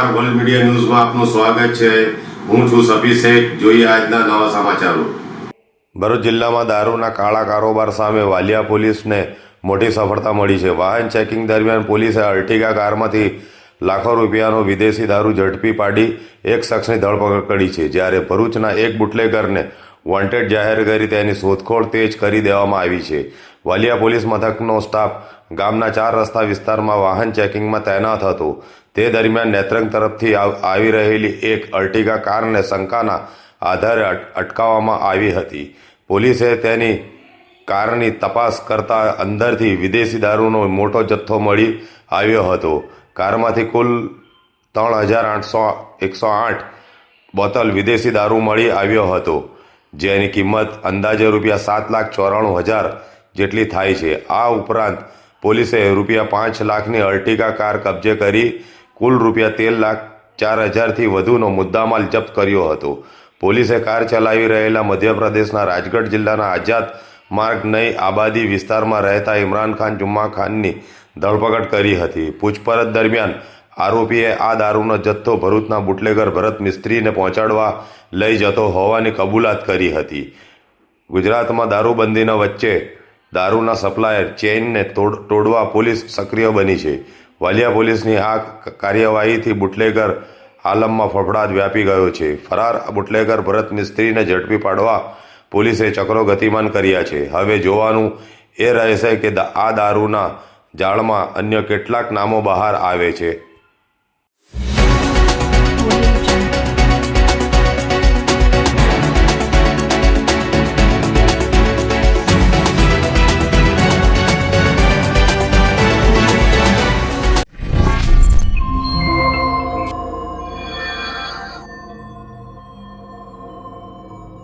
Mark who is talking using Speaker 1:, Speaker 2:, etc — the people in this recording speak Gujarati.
Speaker 1: નમસ્કાર, વર્લ્ડ મીડિયા ન્યૂઝમાં આપનું સ્વાગત છે। હું છું સફી શેખ। જોઈએ આજના નવા સમાચારો। ભરૂચ જિલ્લામાં દારૂના કાળા કારોબાર સામે વાલિયા પોલીસને મોટી સફળતા મળી છે। વાહન ચેકિંગ દરમિયાન પોલીસે અર્ટિગા કારમાંથી લાખો રૂપિયાનો વિદેશી દારૂ ઝડપી પાડી એક શખ્સની ધરપકડ કરી છે, જ્યારે ભરૂચના એક બુટલેગરને વોન્ટેડ જાહેર કરી તેની શોધખોળ તેજ કરી દેવામાં આવી છે। વાલિયા પોલીસ મથકનો સ્ટાફ ગામના 4 રસ્તા વિસ્તારમાં વાહન ચેકિંગમાં તૈનાત હતો। તે દરમિયાન નેત્રંગ તરફથી આવી રહેલી એક અર્ટિગા કારને શંકાના આધારે અટકાવવામાં આવી હતી। પોલીસે તેની કારની તપાસ કરતા અંદરથી વિદેશી દારૂનો મોટો જથ્થો મળી આવ્યો હતો। કારમાંથી કુલ 3,108 બોટલ વિદેશી દારૂ મળી આવ્યો હતો, જેની કિંમત અંદાજે ₹7,94,000 જેટલી થાય છે। આ ઉપરાંત પોલીસે ₹5 લાખની અર્ટિગા કાર કબજે કરી કુલ ₹13,04,000થી વધુનો મુદ્દામાલ જપ્ત કર્યો હતો। પોલીસે કાર ચલાવી રહેલા મધ્યપ્રદેશના રાજગઢ જિલ્લાના આઝાદ માર્ગ નઈ આબાદી વિસ્તારમાં રહેતા ઇમરાન ખાન જુમ્મા ખાનની ધરપકડ કરી હતી। પૂછપરછ દરમિયાન આરોપીએ આ દારૂનો જથ્થો ભરૂચના બુટલેગર ભરત મિસ્ત્રીને પહોંચાડવા લઈ જતો હોવાની કબૂલાત કરી હતી। ગુજરાતમાં દારૂબંધીના વચ્ચે દારૂના સપ્લાયર ચેઇનને તોડવા પોલીસ સક્રિય બની છે। વાલિયા પોલીસની આ કાર્યવાહીથી બુટલેગર આલમમાં ફફડાટ વ્યાપી ગયો છે। ફરાર બુટલેગર ભરત મિસ્ત્રીને ઝડપી પાડવા પોલીસે ચક્રો ગતિમાન કર્યા છે। હવે જોવાનું એ રહેશે કે આ દારૂના જાળમાં અન્ય કેટલાક નામો બહાર આવે છે।